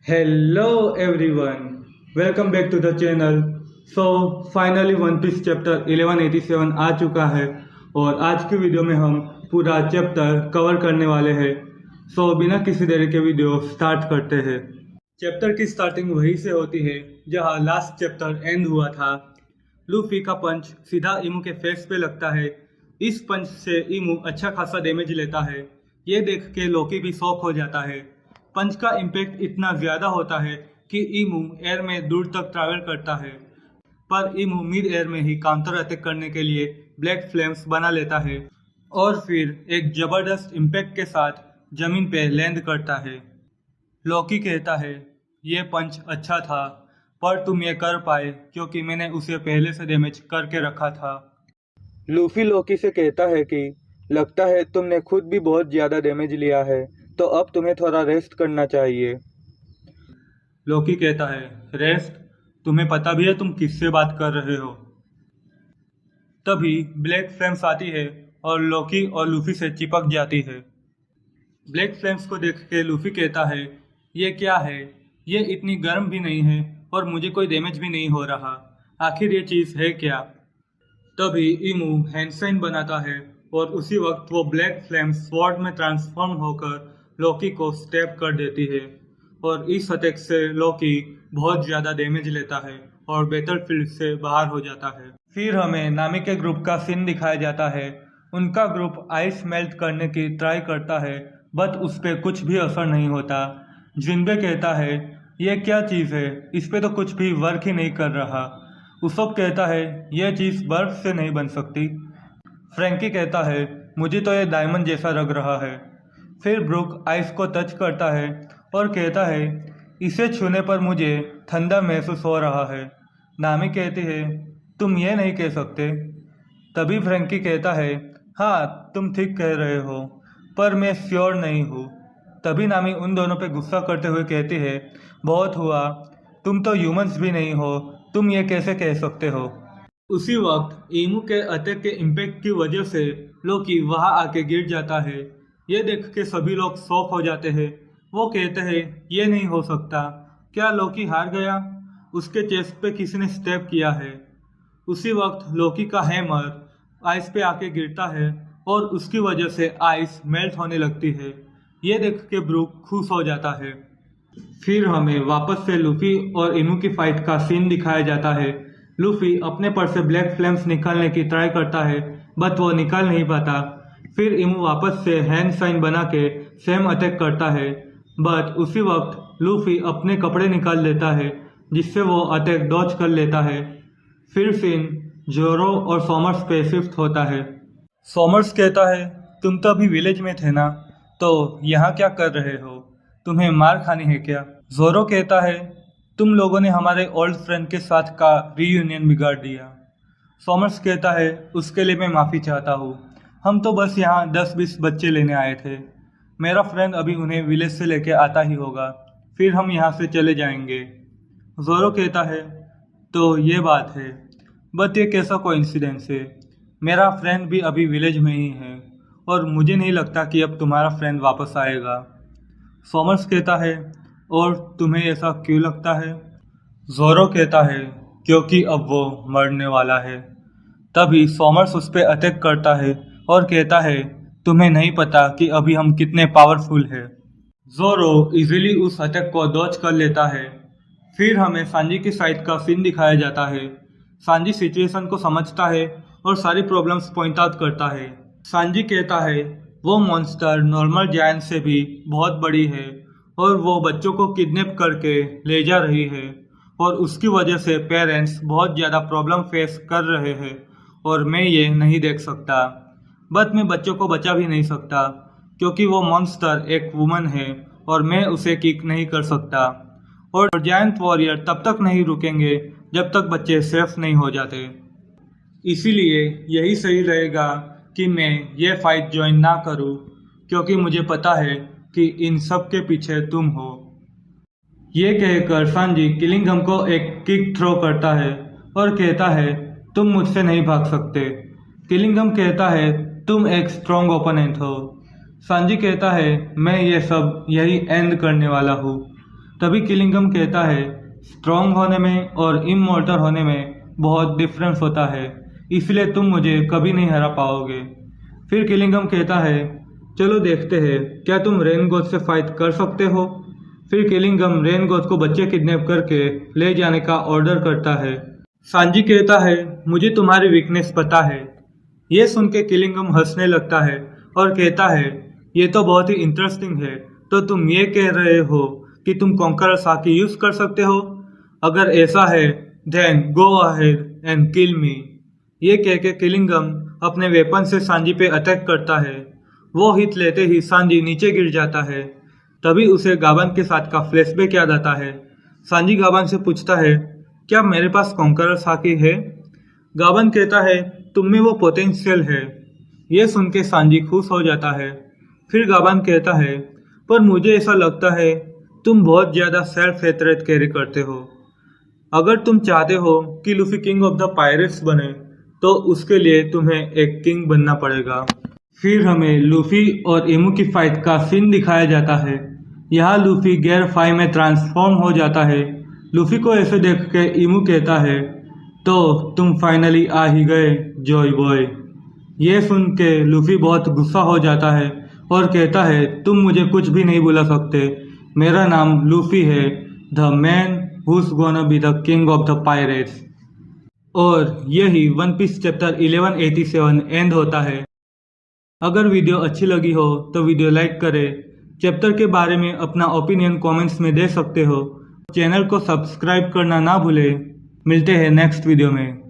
Hello everyone, welcome back to the channel. Finally One Piece chapter 1187 आ चुका है और आज की वीडियो में हम पूरा चैप्टर कवर करने वाले हैं। बिना किसी देरी के वीडियो स्टार्ट करते हैं। चैप्टर की स्टार्टिंग वहीं से होती है जहां लास्ट चैप्टर एंड हुआ था। लूफी का पंच सीधा इमू के फेस पे लगता है। इस पंच से इमू अच्छा खासा डैमेज लेता है। ये देख के लोकी भी शॉक हो जाता है। पंच का इम्पैक्ट इतना ज्यादा होता है कि इमू एयर में दूर तक ट्रैवल करता है, पर इमू मिड एयर में ही काउंटर अटैक करने के लिए ब्लैक फ्लेम्स बना लेता है और फिर एक जबरदस्त इम्पैक्ट के साथ जमीन पे लैंड करता है। लोकी कहता है, ये पंच अच्छा था, पर तुम ये कर पाए क्योंकि मैंने उसे पहले से डैमेज करके रखा था। लूफी लोकी से कहता है कि लगता है तुमने खुद भी बहुत ज्यादा डैमेज लिया है, तो अब तुम्हें थोड़ा रेस्ट करना चाहिए। लोकी कहता है, रेस्ट? तुम्हें पता भी है तुम किससे बात कर रहे हो? तभी ब्लैक फ्लेम्स आती है और लोकी और लूफी से चिपक जाती है। ब्लैक फ्लेम्स को देख के लूफी कहता है, ये क्या है? ये इतनी गर्म भी नहीं है और मुझे कोई डैमेज भी नहीं हो रहा। आखिर ये चीज़ है क्या? तभी इमू हैंड साइन बनाता है और उसी वक्त वो ब्लैक फ्लेम स्वॉर्ड में ट्रांसफॉर्म होकर लोकी को स्टेप कर देती है और इस अटैक से लोकी बहुत ज़्यादा डैमेज लेता है और बैटलफील्ड से बाहर हो जाता है। फिर हमें नामी के ग्रुप का सीन दिखाया जाता है। उनका ग्रुप आइस मेल्ट करने की ट्राई करता है, बट उस पर कुछ भी असर नहीं होता। जिनबे कहता है, ये क्या चीज़ है, इस पे तो कुछ भी वर्क ही नहीं कर रहा। उसब कहता है, यह चीज़ बर्फ से नहीं बन सकती। फ्रैंकी कहता है, मुझे तो यह डायमंड जैसा लग रहा है। फिर ब्रुक आइस को टच करता है और कहता है, इसे छूने पर मुझे ठंडा महसूस हो रहा है। नामी कहती है, तुम ये नहीं कह सकते। तभी फ्रैंकी कहता है, हाँ तुम ठीक कह रहे हो, पर मैं श्योर नहीं हूँ। तभी नामी उन दोनों पे गुस्सा करते हुए कहती है, बहुत हुआ, तुम तो ह्यूमंस भी नहीं हो, तुम ये कैसे कह सकते हो। उसी वक्त ईमू के अटैक के इम्पैक्ट की वजह से लोकी वहां आके गिर जाता है। ये देख के सभी लोग शॉक हो जाते हैं। वो कहते हैं, ये नहीं हो सकता, क्या लोकी हार गया? उसके चेस्ट पे किसी ने स्टेप किया है। उसी वक्त लोकी का हैमर आइस पे आके गिरता है और उसकी वजह से आइस मेल्ट होने लगती है। ये देख के ब्रुक खुश हो जाता है। फिर हमें वापस से लूफी और इमू की फाइट का सीन दिखाया जाता है। लूफी अपने पर से ब्लैक फ्लेम्स निकालने की ट्राई करता है, बट वो निकाल नहीं पाता। फिर इमू वापस से हैंड साइन बना के सेम अटैक करता है, बट उसी वक्त लूफी अपने कपड़े निकाल लेता है, जिससे वो अटैक डॉज कर लेता है। फिर सीन जोरो और सॉमर्स पे शिफ्ट होता है। सॉमर्स कहता है, तुम तो अभी विलेज में थे ना, तो यहाँ क्या कर रहे हो? तुम्हें मार खानी है क्या? जोरो कहता है, तुम लोगों ने हमारे ओल्ड फ्रेंड के साथ का रीयूनियन बिगाड़ दिया। सॉमर्स कहता है, उसके लिए मैं माफ़ी चाहता हूँ। हम तो बस यहाँ 10-20 बच्चे लेने आए थे। मेरा फ्रेंड अभी उन्हें विलेज से लेके आता ही होगा, फिर हम यहाँ से चले जाएंगे। जोरो कहता है, तो ये बात है, बट ये कैसा कोइंसिडेंस है? मेरा फ्रेंड भी अभी विलेज में ही है और मुझे नहीं लगता कि अब तुम्हारा फ्रेंड वापस आएगा। सॉमर्स कहता है, और तुम्हें ऐसा क्यों लगता है? जोरो कहता है, क्योंकि अब वो मरने वाला है। तभी सॉमर्स उस पर अटैक करता है और कहता है, तुम्हें नहीं पता कि अभी हम कितने पावरफुल हैं। जोरो इजीली उस अटैक को डॉज कर लेता है। फिर हमें सांजी की साइड का सीन दिखाया जाता है। सांजी सिचुएशन को समझता है और सारी प्रॉब्लम्स पॉइंट आउट करता है। सांजी कहता है, वो मॉन्स्टर नॉर्मल जायंट से भी बहुत बड़ी है और वो बच्चों को किडनैप करके ले जा रही है और उसकी वजह से पेरेंट्स बहुत ज़्यादा प्रॉब्लम फेस कर रहे हैं और मैं ये नहीं देख सकता। बट मैं बच्चों को बचा भी नहीं सकता क्योंकि वो मॉन्स्टर एक वुमन है और मैं उसे किक नहीं कर सकता। और जायंट वॉरियर तब तक नहीं रुकेंगे जब तक बच्चे सेफ नहीं हो जाते। इसीलिए यही सही रहेगा कि मैं ये फाइट ज्वाइन ना करूं, क्योंकि मुझे पता है कि इन सब के पीछे तुम हो। ये कहकर सांजी किलिंगम को एक किक थ्रो करता है और कहता है, तुम मुझसे नहीं भाग सकते। किलिंगम कहता है, तुम एक स्ट्रॉन्ग ओपोनेंट हो। सांजी कहता है, मैं ये सब यही एंड करने वाला हूँ। तभी किलिंगम कहता है स्ट्रॉन्ग होने में और इमॉर्टल होने में बहुत डिफरेंस होता है, इसलिए तुम मुझे कभी नहीं हरा पाओगे। फिर किलिंगम कहता है चलो देखते हैं क्या तुम रेन गॉड से फाइट कर सकते हो। फिर किलिंगम रेन गॉड को बच्चे किडनैप करके ले जाने का ऑर्डर करता है। सांजी कहता है मुझे तुम्हारी वीकनेस पता है। ये सुन के किलिंगम हंसने लगता है और कहता है ये तो बहुत ही इंटरेस्टिंग है, तो तुम ये कह रहे हो कि तुम कॉन्करर साकी यूज कर सकते हो? अगर ऐसा है then go ahead and kill me. ये कह के किलिंगम अपने वेपन से सांजी पे अटैक करता है। वो हिट लेते ही सांजी नीचे गिर जाता है। तभी उसे गाबन के साथ का फ्लैशबैक याद आता है। सांजी गाबन से पूछता है क्या मेरे पास कॉन्करर साकी है? गाबन कहता है तुम में वो पोटेंशियल है। ये सुन के सांजी खुश हो जाता है। फिर गाबन कहता है पर मुझे ऐसा लगता है तुम बहुत ज्यादा सेल्फ हेट्रेड कैरी करते हो। अगर तुम चाहते हो कि Luffy king of the pirates बने तो उसके लिए तुम्हें एक किंग बनना पड़ेगा। फिर हमें लूफी और इमू की फाइट का सीन दिखाया जाता है। यहाँ लूफी गियर 5 में ट्रांसफॉर्म हो जाता है। लूफी को ऐसे देख के इमू कहता है तो तुम फाइनली आ ही गए जॉय बॉय। ये सुन के लूफी बहुत गुस्सा हो जाता है और कहता है तुम मुझे कुछ भी नहीं बुला सकते, मेरा नाम लूफी है, the man whose gonna be the king of the pirates. और यही वन पीस चैप्टर 1187 एंड होता है। अगर वीडियो अच्छी लगी हो तो वीडियो लाइक करें। चैप्टर के बारे में अपना ओपिनियन कमेंट्स में दे सकते हो। चैनल को सब्सक्राइब करना ना भूलें। मिलते हैं नेक्स्ट वीडियो में।